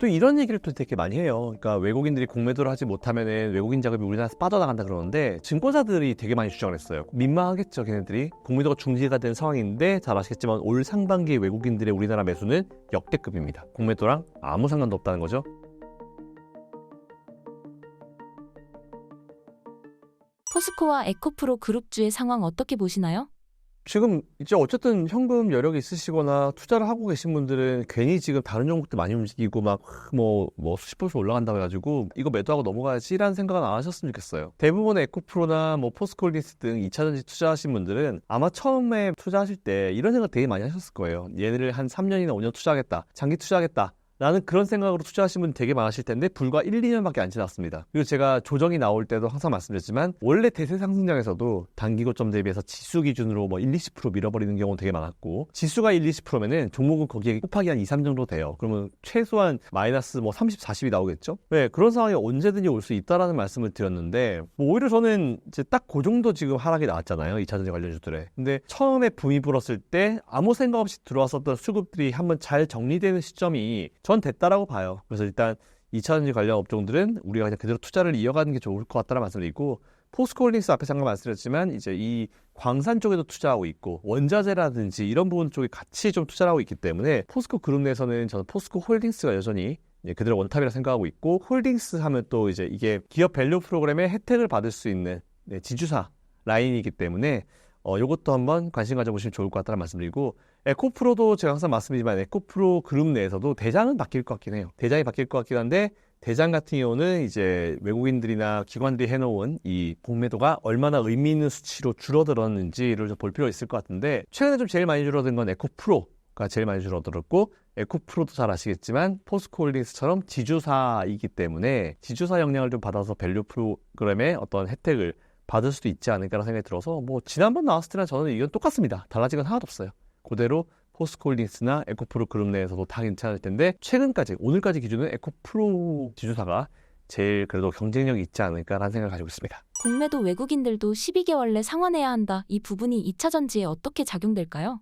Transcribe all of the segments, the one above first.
또 이런 얘기를 또 되게 많이 해요. 그러니까 외국인들이 공매도를 하지 못하면은 외국인 자금이 우리나라에서 빠져나간다 그러는데 증권사들이 되게 많이 주장을 했어요. 민망하겠죠, 걔네들이. 공매도가 중지가 된 상황인데 잘 아시겠지만 올 상반기 외국인들의 우리나라 매수는 역대급입니다. 공매도랑 아무 상관도 없다는 거죠. 포스코와 에코프로 그룹주의 상황 어떻게 보시나요? 지금 이제 어쨌든 현금 여력이 있으시거나 투자를 하고 계신 분들은 괜히 지금 다른 종목들 많이 움직이고 막 수십 %씩 올라간다고 해가지고 이거 매도하고 넘어가야지라는 생각은 안 하셨으면 좋겠어요. 대부분의 에코프로나 포스코홀딩스 등 2차전지 투자하신 분들은 아마 처음에 투자하실 때 이런 생각 되게 많이 하셨을 거예요. 얘네를 한 3년이나 5년 투자하겠다, 장기 투자하겠다 라는 그런 생각으로 투자하신 분 되게 많으실 텐데 불과 1, 2년밖에 안 지났습니다. 그리고 제가 조정이 나올 때도 항상 말씀드렸지만 원래 대세 상승장에서도 단기 고점 대비해서 지수 기준으로 1, 20% 밀어버리는 경우 되게 많았고 지수가 1, 20%면은 종목은 거기에 곱하기 한 2, 3 정도 돼요. 그러면 최소한 마이너스 30, 40이 나오겠죠? 네, 그런 상황이 언제든지 올 수 있다라는 말씀을 드렸는데 오히려 저는 이제 딱 그 정도 지금 하락이 나왔잖아요. 2차전지 관련주들에. 근데 처음에 붐이 불었을 때 아무 생각 없이 들어왔었던 수급들이 한번 잘 정리되는 시점이 전 됐다라고 봐요. 그래서 일단 2차전지 관련 업종들은 우리가 그냥 그대로 투자를 이어가는 게 좋을 것 같다는 말씀드리고 포스코홀딩스 앞에 잠깐 말씀드렸지만 이제 이 광산 쪽에도 투자하고 있고 원자재라든지 이런 부분 쪽에 같이 좀 투자를 하고 있기 때문에 포스코 그룹 내에서는 저는 포스코홀딩스가 여전히 그대로 원탑이라 생각하고 있고 홀딩스 하면 또 이제 이게 기업 밸류 프로그램의 혜택을 받을 수 있는 지주사 라인이기 때문에 요것도 한번 관심 가져보시면 좋을 것 같다는 말씀드리고 에코프로도 제가 항상 말씀드리지만 에코프로 그룹 내에서도 대장은 바뀔 것 같긴 해요. 대장이 바뀔 것 같긴 한데 대장 같은 경우는 이제 외국인들이나 기관들이 해놓은 이 공매도가 얼마나 의미 있는 수치로 줄어들었는지를 좀 볼 필요가 있을 것 같은데 최근에 좀 제일 많이 줄어든 건 에코프로가 제일 많이 줄어들었고 에코프로도 잘 아시겠지만 포스코홀딩스처럼 지주사이기 때문에 지주사 영향을 좀 받아서 밸류 프로그램의 어떤 혜택을 받을 수도 있지 않을까라는 생각이 들어서 지난번 나왔을 때랑 저는 이건 똑같습니다. 달라진 건 하나도 없어요. 그대로 포스코홀딩스나 에코프로 그룹 내에서도 다 괜찮을 텐데 최근까지 오늘까지 기준은 에코프로 지주사가 제일 그래도 경쟁력이 있지 않을까라는 생각을 가지고 있습니다. 공매도 외국인들도 12개월 내 상환해야 한다. 이 부분이 2차전지에 어떻게 작용될까요?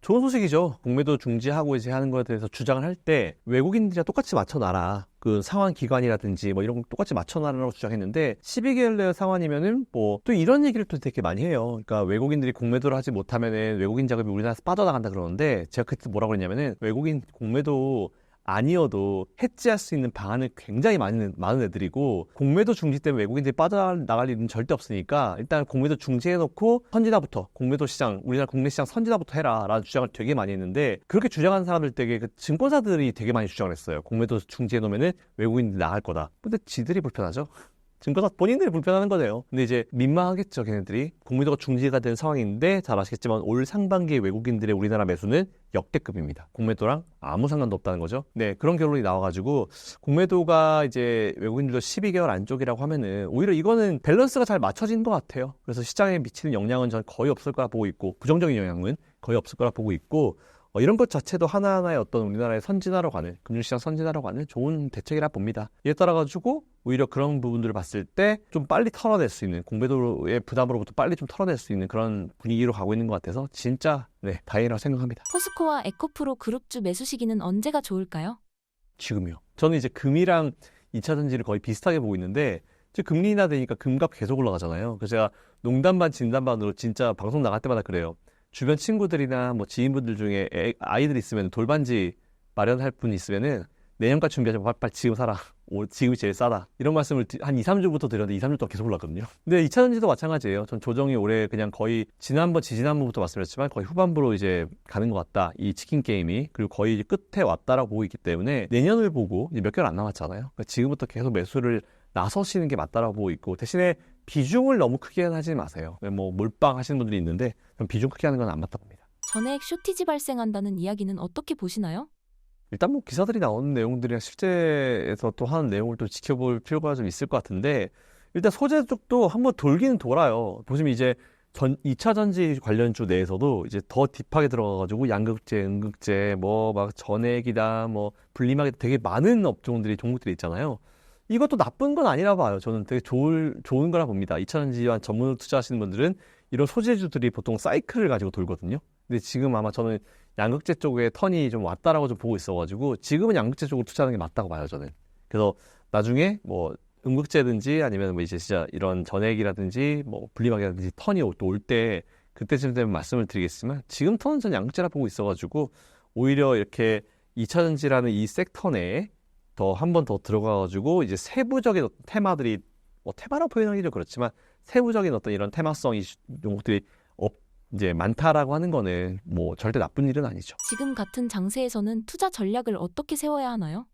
좋은 소식이죠. 공매도 중지하고 이제 하는 것에 대해서 주장을 할 때 외국인들이랑 똑같이 맞춰놔라. 그 상환 기간이라든지 이런 거 똑같이 맞춰놔라라고 주장했는데 12개월 내 상환이면은 또 이런 얘기를 또 되게 많이 해요. 그러니까 외국인들이 공매도를 하지 못하면은 외국인 자금이 우리나라에서 빠져나간다 그러는데 제가 그때 뭐라고 그랬냐면은 외국인 공매도 아니어도 해지할 수 있는 방안은 굉장히 많은 애들이고 공매도 중지 때문에 외국인들이 빠져나갈 일은 절대 없으니까 일단 공매도 중지해놓고 선진화부터 공매도 시장 우리나라 국내 시장 선진화부터 해라 라는 주장을 되게 많이 했는데 그렇게 주장하는 사람들 되게 증권사들이 되게 많이 주장을 했어요. 공매도 중지해놓으면 외국인들이 나갈 거다. 근데 지들이 불편하죠. 증권사 본인들이 불편하는 거네요. 근데 이제 민망하겠죠, 걔네들이. 공매도가 중지가 된 상황인데 잘 아시겠지만 올 상반기 외국인들의 우리나라 매수는 역대급입니다. 공매도랑 아무 상관도 없다는 거죠. 네, 그런 결론이 나와가지고 공매도가 이제 외국인들도 12개월 안쪽이라고 하면은 오히려 이거는 밸런스가 잘 맞춰진 것 같아요. 그래서 시장에 미치는 영향은 저는 거의 없을 거라 보고 있고 부정적인 영향은 거의 없을 거라 보고 있고 이런 것 자체도 하나하나의 어떤 우리나라의 선진화로 가는 금융시장 선진화로 가는 좋은 대책이라 봅니다. 이에 따라 가지고 오히려 그런 부분들을 봤을 때 좀 빨리 털어낼 수 있는 공매도의 부담으로부터 빨리 좀 털어낼 수 있는 그런 분위기로 가고 있는 것 같아서 진짜 다행이라고 생각합니다. 포스코와 에코프로 그룹주 매수 시기는 언제가 좋을까요? 지금이요. 저는 이제 금이랑 2차전지를 거의 비슷하게 보고 있는데 이제 금리 인하되니까 금값 계속 올라가잖아요. 그래서 제가 농담 반 진담 반으로 진짜 방송 나갈 때마다 그래요. 주변 친구들이나 지인분들 중에 아이들 있으면 돌반지 마련할 분 있으면은 내년까지 준비하자고 빨리 지금 사라. 지금이 제일 싸다. 이런 말씀을 한 2, 3주부터 드렸는데 2, 3주 동안 계속 올랐거든요. 근데 2차전지도 마찬가지예요. 전 조정이 올해 그냥 거의 지난번부터 말씀드렸지만 거의 후반부로 이제 가는 것 같다. 이 치킨 게임이. 그리고 거의 이제 끝에 왔다라고 보고 있기 때문에 내년을 보고 이제 몇 개월 안 남았잖아요. 그러니까 지금부터 계속 매수를 나서시는 게 맞다라고 보고 있고 대신에 비중을 너무 크게 하지 마세요. 몰빵 하시는 분들이 있는데 비중 크게 하는 건 안 맞다 봅니다. 전액 쇼티지 발생한다는 이야기는 어떻게 보시나요? 일단 기사들이 나오는 내용들이랑 실제에서 또 하는 내용을 또 지켜볼 필요가 좀 있을 것 같은데 일단 소재 쪽도 한번 돌기는 돌아요. 보시면 이제 2차 전지 관련주 내에서도 이제 더 딥하게 들어가가지고 양극재, 음극재, 막 전액이다, 분리막이다 되게 많은 종목들이 있잖아요. 이것도 나쁜 건 아니라 봐요. 저는 되게 좋은 거라 봅니다. 2차 전지와 전문으로 투자하시는 분들은 이런 소재주들이 보통 사이클을 가지고 돌거든요. 근데 지금 아마 저는 양극재 쪽에 턴이 좀 왔다라고 좀 보고 있어가지고 지금은 양극재 쪽으로 투자하는 게 맞다고 봐요, 저는. 그래서 나중에 뭐 음극재든지 아니면 뭐 이제 진짜 이런 전액이라든지 뭐 분리막이라든지 턴이 또 올 때 그때쯤 되면 말씀을 드리겠지만 지금 턴은 전 양극재라 보고 있어가지고 오히려 이렇게 2차전지라는 이 섹터 내에 더 한 번 더 들어가가지고 이제 세부적인 어떤 테마들이 뭐 테마라고 표현하기도 그렇지만 세부적인 어떤 이런 테마성 종목들이 이제 많다라고 하는 거는 뭐 절대 나쁜 일은 아니죠. 지금 같은 장세에서는 투자 전략을 어떻게 세워야 하나요?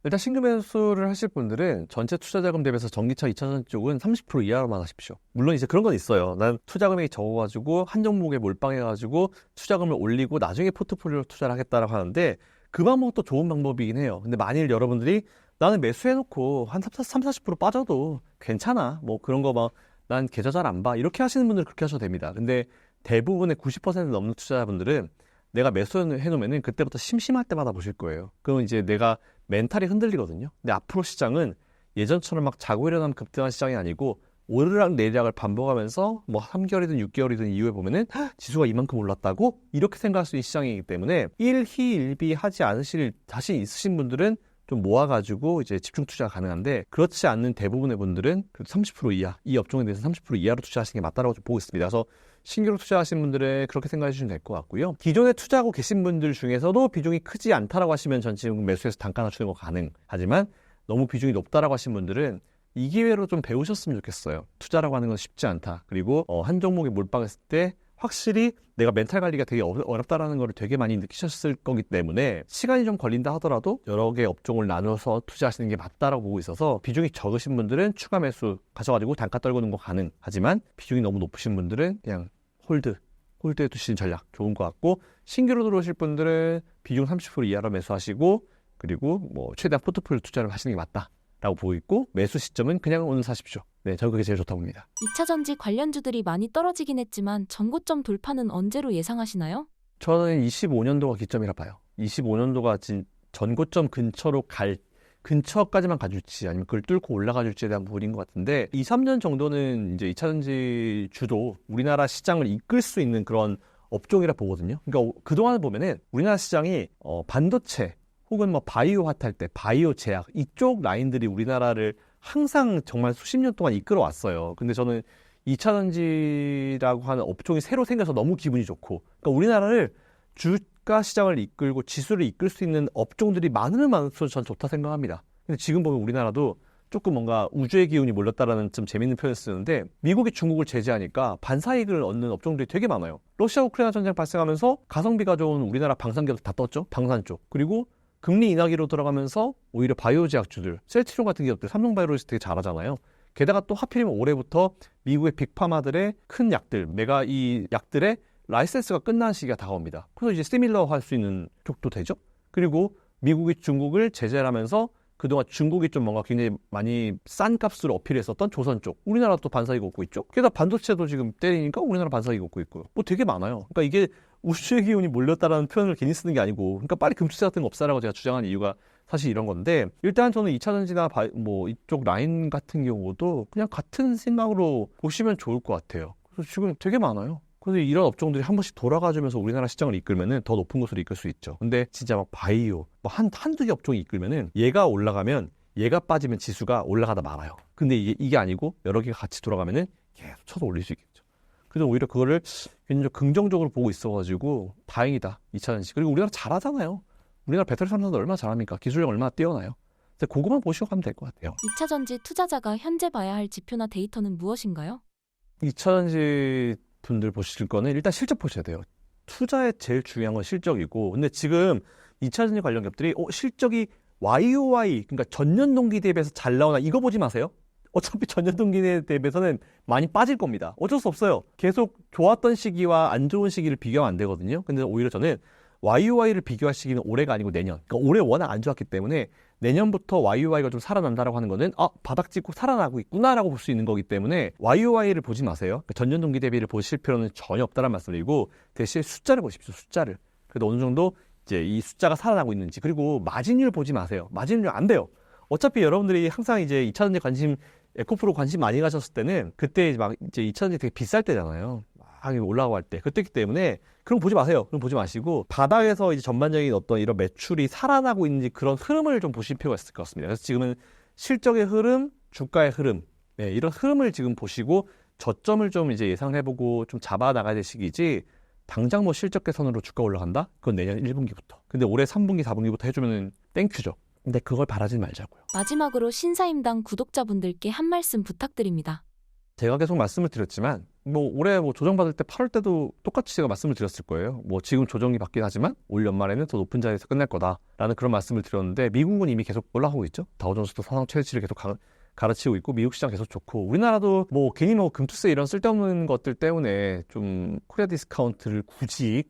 일단 신규 매수를 하실 분들은 전체 투자 자금 대비해서 전기차 2차전 쪽은 30% 이하로만 하십시오. 물론 이제 그런 건 있어요. 난 투자 금액이 적어가지고 한 종목에 몰빵해가지고 투자금을 올리고 나중에 포트폴리오로 투자를 하겠다라고 하는데 그 방법도 좋은 방법이긴 해요. 근데 만일 여러분들이 나는 매수해놓고 한 30-40% 빠져도 괜찮아. 뭐 그런 거 막 난 계좌 잘 안 봐. 이렇게 하시는 분들은 그렇게 하셔도 됩니다. 근데 대부분의 90% 넘는 투자자분들은 내가 매수해놓으면 그때부터 심심할 때마다 보실 거예요. 그러면 이제 내가 멘탈이 흔들리거든요. 근데 앞으로 시장은 예전처럼 막 자고 일어나면 급등한 시장이 아니고 오르락 내리락을 반복하면서 뭐 3개월이든 6개월이든 이후에 보면은 지수가 이만큼 올랐다고 이렇게 생각할 수 있는 시장이기 때문에 일희일비 하지 않으실 자신 있으신 분들은 좀 모아가지고 이제 집중 투자가 가능한데 그렇지 않는 대부분의 분들은 30% 이하, 이 업종에 대해서 30% 이하로 투자하시는 게 맞다라고 좀 보고 있습니다. 그래서 신규로 투자하신 분들은 그렇게 생각해 주시면 될 것 같고요. 기존에 투자하고 계신 분들 중에서도 비중이 크지 않다라고 하시면 전 지금 매수해서 단가 낮추는 거 가능하지만 너무 비중이 높다라고 하신 분들은 이 기회로 좀 배우셨으면 좋겠어요. 투자라고 하는 건 쉽지 않다. 그리고 한 종목에 몰빵했을 때 확실히 내가 멘탈 관리가 되게 어렵다라는 걸 되게 많이 느끼셨을 거기 때문에 시간이 좀 걸린다 하더라도 여러 개의 업종을 나눠서 투자하시는 게 맞다라고 보고 있어서 비중이 적으신 분들은 추가 매수 가져가지고 단가 떨구는 거 가능하지만 비중이 너무 높으신 분들은 그냥 홀드해 두시는 전략 좋은 것 같고 신규로 들어오실 분들은 비중 30% 이하로 매수하시고 그리고 뭐 최대한 포트폴리오 투자를 하시는 게 맞다라고 보고 있고 매수 시점은 그냥 오늘 사십시오. 네, 저는 그게 제일 좋다고 봅니다. 2차전지 관련주들이 많이 떨어지긴 했지만 전고점 돌파는 언제로 예상하시나요? 저는 25년도가 기점이라 봐요. 25년도가 전고점 근처까지만 가줄지 아니면 그걸 뚫고 올라가 줄지에 대한 부분인 것 같은데 2, 3년 정도는 이제 2차전지 주도 우리나라 시장을 이끌 수 있는 그런 업종이라 보거든요. 그러니까 그동안 보면은 우리나라 시장이 반도체 혹은 뭐 바이오 핫할 때 바이오 제약 이쪽 라인들이 우리나라를 항상 정말 수십 년 동안 이끌어 왔어요. 근데 저는 2차전지라고 하는 업종이 새로 생겨서 너무 기분이 좋고 그러니까 우리나라를 주가 시장을 이끌고 지수를 이끌 수 있는 업종들이 많으면 많을수록 전 좋다 생각합니다. 근데 지금 보면 우리나라도 조금 뭔가 우주의 기운이 몰렸다라는 좀 재밌는 표현을 쓰는데 미국이 중국을 제재하니까 반사이익을 얻는 업종들이 되게 많아요. 러시아 우크라이나 전쟁 발생하면서 가성비가 좋은 우리나라 방산기업 다 떴죠. 방산 쪽. 그리고 금리 인하기로 들어가면서 오히려 바이오 제약주들, 셀트리온 같은 기업들, 삼성바이오로직스 되게 잘하잖아요. 게다가 또 하필이면 올해부터 미국의 빅파마들의 큰 약들, 메가 이 약들의 라이센스가 끝나는 시기가 다가옵니다. 그래서 이제 시밀러 할 수 있는 쪽도 되죠. 그리고 미국이 중국을 제재를 하면서 그동안 중국이 좀 뭔가 굉장히 많이 싼 값으로 어필했었던 조선 쪽. 우리나라 또 반사이익 얻고 있죠. 게다가 반도체도 지금 때리니까 우리나라 반사이익 얻고 있고요. 뭐 되게 많아요. 그러니까 이게 우주의 기운이 몰렸다라는 표현을 괜히 쓰는 게 아니고 그러니까 빨리 금투자 같은 거 없애라고 제가 주장하는 이유가 사실 이런 건데 일단 저는 2차전지나 뭐 이쪽 라인 같은 경우도 그냥 같은 생각으로 보시면 좋을 것 같아요. 그래서 지금 되게 많아요. 그래서 이런 업종들이 한 번씩 돌아가주면서 우리나라 시장을 이끌면은 더 높은 곳으로 이끌 수 있죠. 근데 진짜 막 바이오, 뭐 한두 개 업종이 이끌면은 얘가 올라가면 얘가 빠지면 지수가 올라가다 말아요. 근데 이게 아니고 여러 개가 같이 돌아가면은 계속 쳐서 올릴 수 있겠죠. 그래서 오히려 그거를 굉장히 긍정적으로 보고 있어가지고 다행이다. 2차전지. 그리고 우리나라 잘하잖아요. 우리나라 배터리 산업도 얼마나 잘합니까? 기술력 얼마나 뛰어나요? 그래서 그거만 보시고 가면 될 것 같아요. 2차전지 투자자가 현재 봐야 할 지표나 데이터는 무엇인가요? 2차전지 분들 보실 거는 일단 실적 보셔야 돼요. 투자에 제일 중요한 건 실적이고 근데 지금 2차전지 관련 기업들이 실적이 YOY 그러니까 전년 동기 대비해서 잘 나오나 이거 보지 마세요. 어차피 전년 동기 대비해서는 많이 빠질 겁니다. 어쩔 수 없어요. 계속 좋았던 시기와 안 좋은 시기를 비교하면 안 되거든요. 근데 오히려 저는 YOY를 비교할 시기는 올해가 아니고 내년. 그러니까 올해 워낙 안 좋았기 때문에 내년부터 YOY가 좀 살아난다라고 하는 거는 바닥 찍고 살아나고 있구나라고 볼 수 있는 거기 때문에 YOY를 보지 마세요. 그러니까 전년 동기 대비를 보실 필요는 전혀 없다는 말씀드리고 대신 숫자를 보십시오. 숫자를. 그래도 어느 정도 이제 이 숫자가 살아나고 있는지 그리고 마진율 보지 마세요. 마진율 안 돼요. 어차피 여러분들이 항상 이제 2차전지 관심 에코프로 관심 많이 가셨을 때는 그때 막 이제 2차전지 되게 비쌀 때잖아요. 올라가고 할 때 그때기 때문에 그런 거 보지 마세요. 그럼 보지 마시고 바닥에서 이제 전반적인 어떤 이런 매출이 살아나고 있는지 그런 흐름을 좀 보실 필요가 있을 것 같습니다. 그래서 지금은 실적의 흐름, 주가의 흐름, 네, 이런 흐름을 지금 보시고 저점을 좀 이제 예상을 해보고 좀 잡아 나가야 될 시기지. 당장 뭐 실적 개선으로 주가 올라간다? 그건 내년 1분기부터. 근데 올해 3분기, 4분기부터 해주면은 땡큐죠. 근데 그걸 바라지 말자고요. 마지막으로 신사임당 구독자분들께 한 말씀 부탁드립니다. 제가 계속 말씀을 드렸지만 뭐 올해 뭐 조정받을 때 8월 때도 똑같이 제가 말씀을 드렸을 거예요. 뭐 지금 조정이 받긴 하지만 올 연말에는 더 높은 자리에서 끝날 거다라는 그런 말씀을 드렸는데 미국은 이미 계속 올라가고 있죠. 다우존스도 사상 최대치를 계속 가르치고 있고 미국 시장 계속 좋고 우리나라도 뭐 괜히 뭐 금투세 이런 쓸데없는 것들 때문에 좀 코리아 디스카운트를 굳이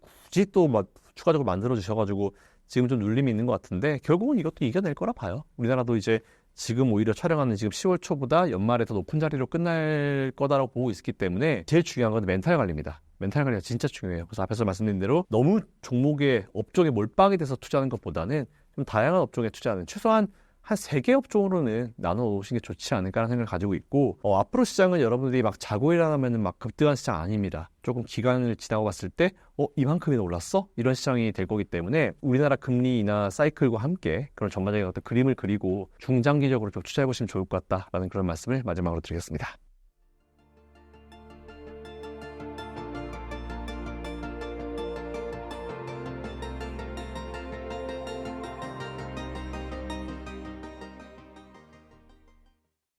또 막 추가적으로 만들어 주셔가지고 지금 좀 눌림이 있는 것 같은데 결국은 이것도 이겨낼 거라 봐요. 우리나라도 이제 지금 오히려 촬영하는 지금 10월 초보다 연말에 더 높은 자리로 끝날 거다라고 보고 있기 때문에 제일 중요한 건 멘탈 관리입니다. 멘탈 관리가 진짜 중요해요. 그래서 앞에서 말씀드린 대로 너무 종목에 업종에 몰빵이 돼서 투자하는 것보다는 좀 다양한 업종에 투자하는 최소한 한 3개 업종으로는 나눠 놓으시는 게 좋지 않을까라는 생각을 가지고 있고 앞으로 시장은 여러분들이 막 자고 일어나면 막 급등한 시장 아닙니다. 조금 기간을 지나고 봤을 때 이만큼이나 올랐어? 이런 시장이 될 거기 때문에 우리나라 금리 인하 사이클과 함께 그런 전반적인 어떤 그림을 그리고 중장기적으로 좀 투자해 보시면 좋을 것 같다라는 그런 말씀을 마지막으로 드리겠습니다.